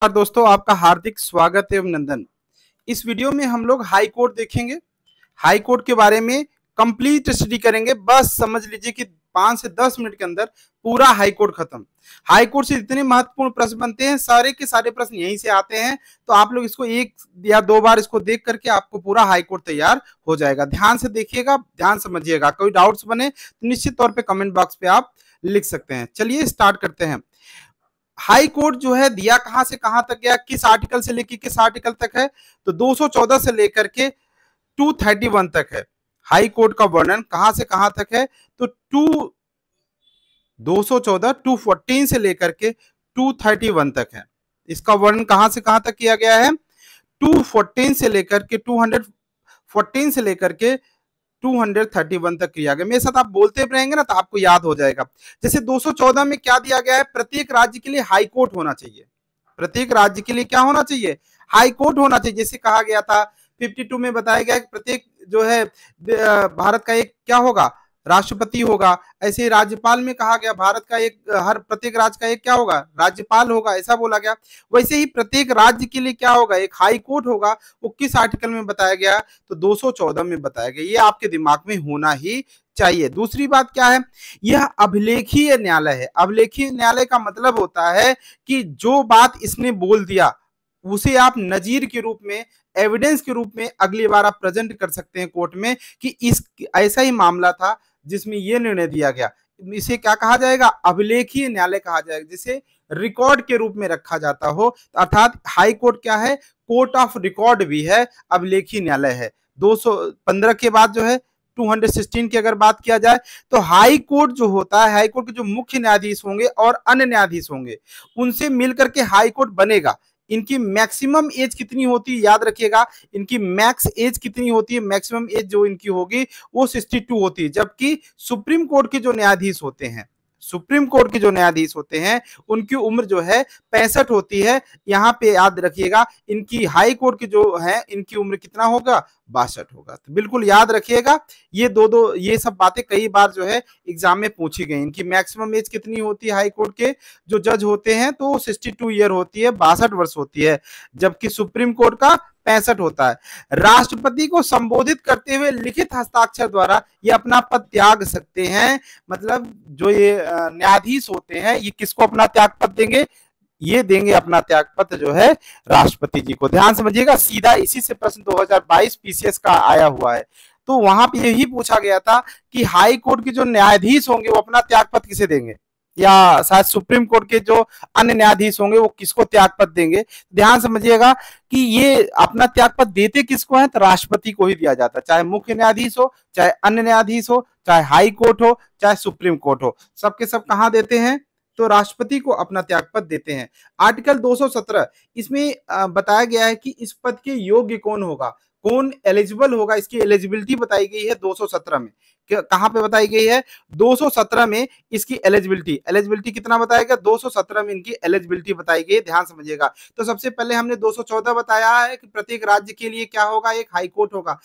नमस्कार दोस्तों, आपका हार्दिक स्वागत है अभिनंदन। इस वीडियो में हम लोग हाई कोर्ट देखेंगे। हाई कोर्ट के बारे में कंप्लीट स्टडी करेंगे। बस समझ लीजिए कि 5 से 10 मिनट के अंदर पूरा हाई कोर्ट खत्म। हाई कोर्ट से जितने महत्वपूर्ण प्रश्न बनते हैं सारे के सारे प्रश्न यहीं से आते हैं। तो आप लोग इसको 1 या 2 बार इसको देख करके आपको पूरा हाई कोर्ट तैयार हो जाएगा। ध्यान से देखिएगा, ध्यान समझिएगा। कोई डाउट्स बने तो निश्चित तौर पे कमेंट बॉक्स पे आप लिख सकते हैं। चलिए स्टार्ट करते हैं। हाई कोर्ट जो है दिया कहां से कहां तक गया, किस आर्टिकल से लेकर किस आर्टिकल तक है, तो 214 से लेकर के 231 तक है। हाई कोर्ट का वर्णन कहां से कहां तक है, तो 214 214 से लेकर के 231 तक है। इसका वर्णन कहां से कहां तक किया गया है, 214 से लेकर के 214 से लेकर के 231 तक किया गया। मेरे साथ आप बोलते रहेंगे ना तो आपको याद हो जाएगा। जैसे 214 में क्या दिया गया है, प्रत्येक राज्य के लिए हाई कोर्ट होना चाहिए। प्रत्येक राज्य के लिए क्या होना चाहिए, हाई कोर्ट होना चाहिए। जैसे कहा गया था 52 में बताया गया कि प्रत्येक जो है भारत का एक क्या होगा, राष्ट्रपति होगा। ऐसे ही राज्यपाल में कहा गया भारत का एक, हर प्रत्येक राज्य का एक क्या होगा, राज्यपाल होगा, ऐसा बोला गया। वैसे ही प्रत्येक राज्य के लिए क्या होगा, एक हाई कोर्ट होगा। वो किस आर्टिकल में बताया गया, तो 214 में बताया गया। ये आपके दिमाग में होना ही चाहिए। दूसरी बात क्या है, यह अभिलेखीय न्यायालय है। अभिलेखीय न्यायालय का मतलब होता है कि जो बात इसने बोल दिया उसे आप नजीर के रूप में, एविडेंस के रूप में अगली बार आप प्रेजेंट कर सकते हैं कोर्ट में कि इस ऐसा ही मामला था जिसमें यह निर्णय दिया गया। इसे क्या कहा जाएगा, अभिलेखीय न्यायालय कहा जाएगा, जिसे रिकॉर्ड के रूप में रखा जाता हो। अर्थात हाई कोर्ट क्या है, कोर्ट ऑफ रिकॉर्ड भी है, अभिलेखीय न्यायालय है। 215 के बाद जो है 216 की अगर बात किया जाए तो हाई कोर्ट जो होता है, हाई कोर्ट के जो मुख्य न्यायाधीश होंगे और अन्य न्यायाधीश होंगे उनसे मिलकर के हाई कोर्ट बनेगा। इनकी मैक्सिमम एज कितनी होती है, याद रखिएगा, इनकी मैक्स एज कितनी होती है, मैक्सिमम एज जो इनकी होगी वो 62 होती है। जबकि सुप्रीम कोर्ट के जो न्यायाधीश होते हैं, सुप्रीम कोर्ट के जो न्यायाधीश होते हैं उनकी उम्र जो है 65 होती है। यहाँ पे याद रखिएगा, इनकी हाई कोर्ट की जो है इनकी उम्र कितना होगा, 62 होगा। तो बिल्कुल याद रखिएगा, ये सब बातें कई बार जो है एग्जाम में पूछी गई। इनकी मैक्सिमम एज कितनी होती है हाई कोर्ट के जो जज होते हैं, तो 62 ईयर होती है, 62 वर्ष होती है। जबकि सुप्रीम कोर्ट का 65 होता है। राष्ट्रपति को संबोधित करते हुए लिखित हस्ताक्षर द्वारा ये अपना पद त्याग सकते हैं। मतलब जो ये न्यायाधीश होते हैं ये किसको अपना त्याग पद देंगे, ये देंगे अपना त्याग पत्र जो है राष्ट्रपति जी को। ध्यान समझिएगा, सीधा इसी से प्रश्न 2022 पीसीएस का आया हुआ है। तो वहां पे यही पूछा गया था कि हाई कोर्ट के जो न्यायाधीश होंगे वो अपना त्याग पत्र किसे देंगे, या शायद सुप्रीम कोर्ट के जो अन्य न्यायाधीश होंगे वो किसको त्याग पत्र देंगे। ध्यान समझिएगा कि ये अपना त्याग पत्र देते किसको है, तो राष्ट्रपति को ही दिया जाता है। चाहे मुख्य न्यायाधीश हो, चाहे अन्य न्यायाधीश हो, चाहे हाई कोर्ट हो, चाहे सुप्रीम कोर्ट हो, सबके सब कहां देते हैं, तो राष्ट्रपति को अपना त्यागपत्र देते हैं। आर्टिकल 217 इसमें बताया गया है कि इस पद के योग्य कौन होगा, कौन एलिजिबल होगा। इसकी एलिजिबिलिटी बताई गई है 217 में। कहां पे बताई गई है, 217 में इसकी एलिजिबिलिटी कितना बताया गया, 217 में इनकी एलिजिबिलिटी बताई गई है। ध्यान समझिएगा। तो सबसे पहले हमने 214 बताया है कि प्रत्येक राज्य के लिए क्या होगा, एक हाई कोर्ट होगा।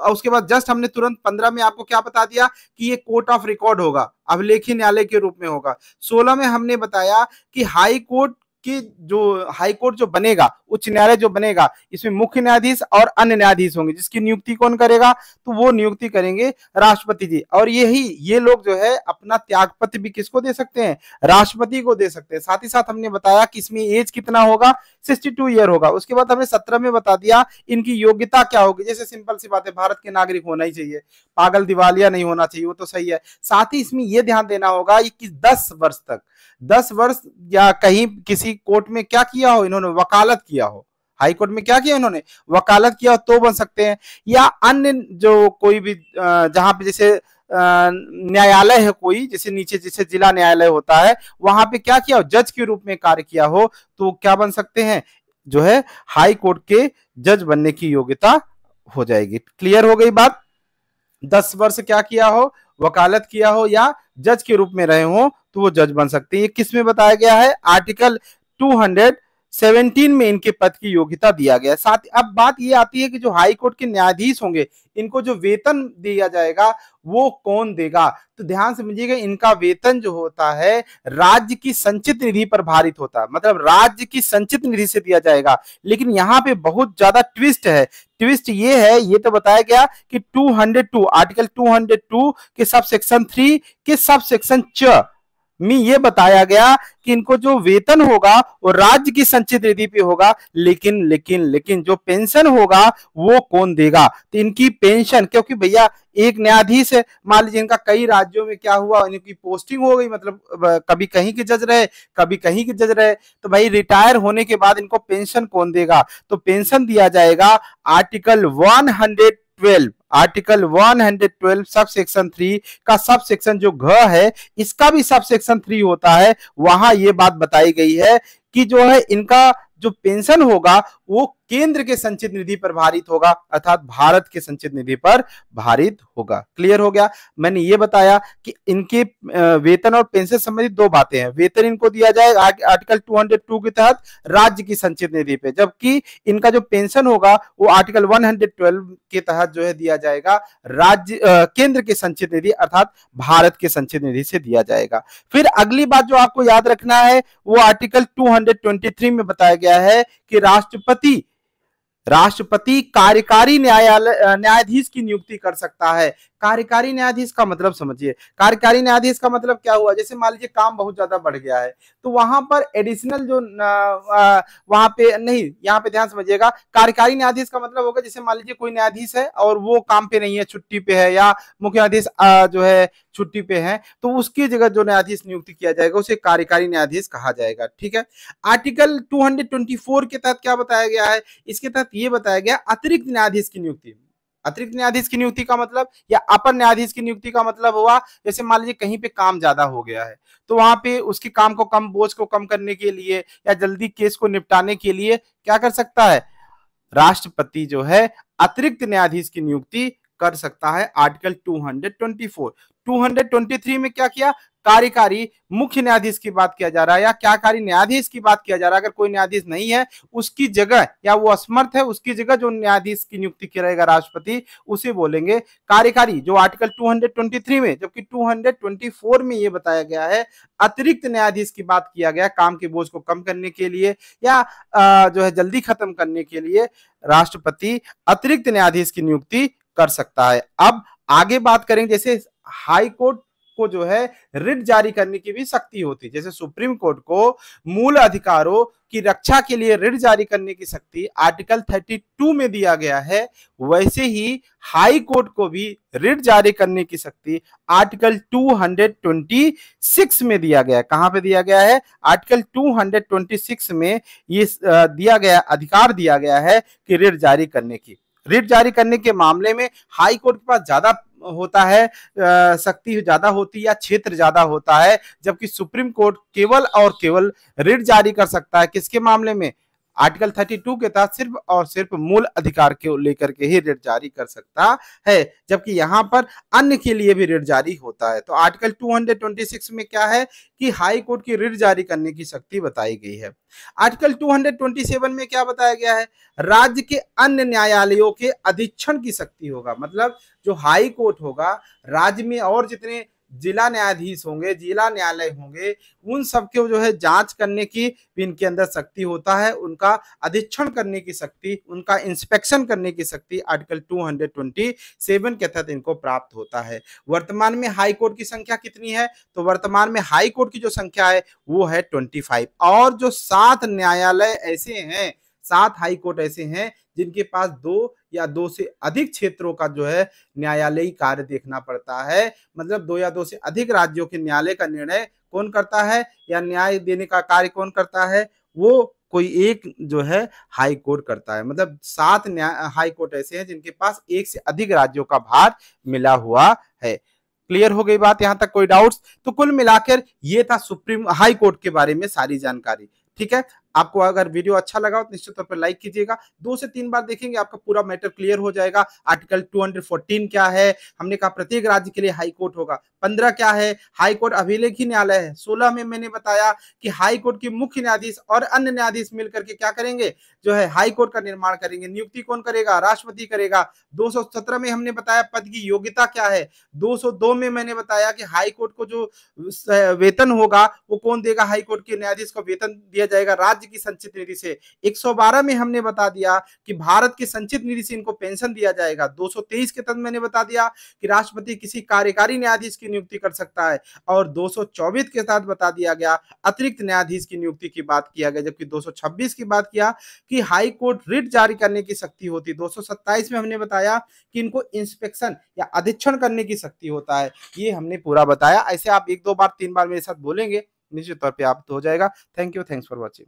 उसके बाद जस्ट हमने तुरंत 15 में आपको क्या बता दिया कि ये कोर्ट ऑफ रिकॉर्ड होगा, अभिलेखीय न्यायालय के रूप में होगा। 16 में हमने बताया कि हाई कोर्ट कि जो हाई कोर्ट जो बनेगा, उच्च न्यायालय जो बनेगा, इसमें मुख्य न्यायाधीश और अन्य न्यायाधीश होंगे, जिसकी नियुक्ति कौन करेगा, तो वो नियुक्ति करेंगे राष्ट्रपति जी। और ये लोग जो है अपना त्यागपत्र भी किसको दे सकते हैं, राष्ट्रपति को दे सकते हैं। साथ ही साथ हमने बताया कि इसमें एज कितना होगा, 62 ईयर होगा। उसके बाद हमने 17 में बता दिया इनकी योग्यता क्या होगी। जैसे सिंपल सी बात है, भारत के नागरिक होना ही चाहिए, पागल दिवालिया नहीं होना चाहिए, वो तो सही है। साथ ही इसमें यह ध्यान देना होगा कि 10 वर्ष तक, 10 वर्ष या कहीं किसी कोर्ट में क्या किया हो, इन्होंने वकालत किया हो, हाई कोर्ट में क्या किया इन्होंने, वकालत किया हो, तो बन सकते हैं। या अन्य जो कोई भी जहां पे जैसे न्यायालय है कोई, जैसे नीचे जैसे जिला न्यायालय होता है, वहां पे क्या किया हो, जज के रूप में कार्य किया हो, तो क्या बन सकते हैं, जो है हाई कोर्ट के जज बनने की योग्यता हो जाएगी। क्लियर हो गई बात। 10 वर्ष क्या किया हो, वकालत किया हो या जज के रूप में रहे हो, तो वो जज बन सकते हैं। ये किस में बताया गया है, आर्टिकल 17 में इनके पद की योग्यता दिया गया। साथ अब बात ये आती है कि जो हाई कोर्ट के न्यायाधीश होंगे इनको जो वेतन दिया जाएगा वो कौन देगा? तो ध्यान समझिएगा, इनका वेतन जो होता है राज्य की संचित निधि पर भारित होता है, मतलब राज्य की संचित निधि से दिया जाएगा। लेकिन यहाँ पे बहुत ज्यादा ट्विस्ट है। ट्विस्ट ये है, ये तो बताया गया कि 202 आर्टिकल 202 के सब सेक्शन 3 के सब सेक्शन च में ये बताया गया कि इनको जो वेतन होगा वो राज्य की संचित निधि पे होगा, लेकिन जो पेंशन होगा वो कौन देगा? तो इनकी पेंशन, क्योंकि भैया एक न्यायाधीश है, मान लीजिए इनका कई राज्यों में क्या हुआ, इनकी पोस्टिंग हो गई, मतलब कभी कहीं के जज रहे, कभी कहीं के जज रहे, तो भाई रिटायर होने के बाद इनको पेंशन कौन देगा? तो पेंशन दिया जाएगा आर्टिकल 112 सब सेक्शन 3 का सब सेक्शन जो घ है, इसका भी सब सेक्शन 3 होता है। वहां ये बात बताई गई है कि जो है इनका जो पेंशन होगा वो केंद्र के संचित निधि पर भारित होगा, अर्थात भारत के संचित निधि पर भारित होगा। क्लियर हो गया? मैंने ये बताया कि इनके वेतन और पेंशन संबंधित दो बातें हैं। वेतन इनको दिया जाएगा आर्टिकल 202 के तहत राज्य की संचित निधि पे, जबकि इनका जो पेंशन होगा वो आर्टिकल 112 के तहत जो है दिया जाएगा राज्य केंद्र के संचित निधि अर्थात भारत के संचित निधि से दिया जाएगा। फिर अगली बात जो आपको याद रखना है वो आर्टिकल 223 में बताया गया है कि राष्ट्रपति कार्यकारी न्यायाधीश की नियुक्ति कर सकता है। कार्यकारी न्यायाधीश का मतलब समझिए, कार्यकारी न्यायाधीश का मतलब क्या हुआ? जैसे मान लीजिए काम बहुत ज्यादा बढ़ गया है तो वहां पर एडिशनल जो वहां पे नहीं, यहाँ पे ध्यान समझिएगा, कार्यकारी न्यायाधीश का मतलब होगा जैसे मान लीजिए कोई न्यायाधीश है और वो काम पे नहीं है, छुट्टी पे है, या मुख्य न्यायाधीश जो है छुट्टी पे है, तो उसकी जगह जो न्यायाधीश नियुक्ति किया जाएगा उसे कार्यकारी न्यायाधीश कहा जाएगा। ठीक है। आर्टिकल 224 के तहत क्या बताया गया है? इसके तहत ये बताया गया अतिरिक्त न्यायाधीश की नियुक्ति। अतिरिक्त न्यायाधीश की नियुक्ति का मतलब या अपर न्यायाधीश की नियुक्ति का मतलब हुआ जैसे मान लीजिए कहीं पे काम ज्यादा हो गया है तो वहां पे उसके काम को कम, बोझ को कम करने के लिए या जल्दी केस को निपटाने के लिए क्या कर सकता है? राष्ट्रपति जो है अतिरिक्त न्यायाधीश की नियुक्ति कर सकता है। आर्टिकल 224 223 में क्या किया? कार्यकारी मुख्य न्यायाधीश की बात किया जा रहा है या कार्यकारी न्यायाधीश की बात किया जा रहा है। अगर कोई न्यायाधीश नहीं है उसकी जगह या वो असमर्थ है उसकी जगह जो न्यायाधीश की नियुक्ति करेगा राष्ट्रपति उसे बोलेंगे कार्यकारी, जो आर्टिकल 223 में। जबकि 224 में ये बताया गया है अतिरिक्त न्यायाधीश की बात किया गया, काम के बोझ को कम करने के लिए या जो है जल्दी खत्म करने के लिए राष्ट्रपति अतिरिक्त न्यायाधीश की नियुक्ति कर सकता है। अब आगे बात करेंगे, जैसे हाई कोर्ट को जो है रिट जारी करने की भी शक्ति होती है। जैसे सुप्रीम कोर्ट को मूल अधिकारों की रक्षा के लिए रिट जारी करने की शक्ति आर्टिकल 32 में दिया गया है, वैसे ही हाई कोर्ट को भी रिट जारी करने की शक्ति आर्टिकल 226 में दिया गया है। कहां पे दिया गया है? आर्टिकल 226 में ये दिया गया, अधिकार दिया गया है कि रिट जारी करने की। रिट जारी करने के मामले में हाई कोर्ट के पास ज्यादा होता है, शक्ति ज्यादा होती है या क्षेत्र ज्यादा होता है, जबकि सुप्रीम कोर्ट केवल और केवल रिट जारी कर सकता है किसके मामले में? आर्टिकल 32 के तहत सिर्फ और सिर्फ मूल अधिकार के लेकर के ही रिट जारी कर सकता है, जबकि यहां पर अन्य के लिए भी रिट जारी होता है। तो आर्टिकल 226 में क्या है कि हाई कोर्ट की रिट जारी करने की शक्ति बताई गई है। आर्टिकल 227 में क्या बताया गया है? राज्य के अन्य न्यायालयों के अधीक्षण की शक्ति होगा। मतलब जो हाई कोर्ट होगा, राज्य में और जितने जिला न्यायाधीश होंगे, जिला न्यायालय होंगे, उन सबके जो है जांच करने की भी इनके अंदर शक्ति होता है, उनका अधीक्षण करने की शक्ति, उनका इंस्पेक्शन करने की शक्ति आर्टिकल 227 के तहत इनको प्राप्त होता है। वर्तमान में हाई कोर्ट की संख्या कितनी है? तो वर्तमान में हाई कोर्ट की जो संख्या है वो है 25, और जो 7 न्यायालय ऐसे हैं, 7 हाई कोर्ट ऐसे हैं जिनके पास 2 या 2 से अधिक क्षेत्रों का जो है न्यायालयी कार्य देखना पड़ता है। मतलब 2 या 2 से अधिक राज्यों के न्यायालय का निर्णय कौन करता है या न्याय देने का कार्य कौन करता है? वो कोई एक जो है हाई कोर्ट करता है। मतलब 7 हाई कोर्ट ऐसे हैं जिनके पास 1 से अधिक राज्यों का भार मिला हुआ है। क्लियर हो गई बात? यहां तक कोई डाउट्स? तो कुल मिलाकर ये था सुप्रीम हाई कोर्ट के बारे में सारी जानकारी। ठीक है। आपको अगर वीडियो अच्छा लगा हो तो निश्चित तौर पर लाइक कीजिएगा। 2 से 3 बार देखेंगे आपका पूरा मैटर क्लियर हो जाएगा। आर्टिकल 214 क्या है, हमने कहा प्रत्येक राज्य के लिए हाई कोर्ट होगा। 15 क्या है, हाई कोर्ट अभिलेखी न्यायालय है। 16 में मैंने बताया कि हाई कोर्ट के मुख्य न्यायाधीश और अन्य न्यायाधीश मिलकर के क्या करेंगे, जो है हाई कोर्ट का निर्माण करेंगे। नियुक्ति कौन करेगा, राष्ट्रपति करेगा। 217 में हमने बताया पद की योग्यता क्या है। 202 में मैंने बताया कि हाई कोर्ट को जो वेतन होगा वो कौन देगा, हाई कोर्ट के न्यायाधीश को वेतन दिया जाएगा राज्य की संचित निधि से। 112 में हमने बता दिया कि भारत की संचित निधि से इनको पेंशन दिया जाएगा। 223 के तहत मैंने बता दिया कि राष्ट्रपति किसी कार्यकारी न्यायाधीश की नियुक्ति कर सकता है। और 224 के साथ बता दिया गया अतिरिक्त न्यायाधीश की नियुक्ति की बात किया गया। जबकि 226 की बात किया कि हाई कोर्ट रिट जारी करने की शक्ति होती। 227 में हमने बताया कि इनको इंस्पेक्शन या अधीक्षण करने की शक्ति होता है। ये हमने पूरा बताया। ऐसे आप 1-2 बार 3 बार मेरे साथ बोलेंगे, निश्चित तौर पे आप हो जाएगा। Thank you, thanks for watching.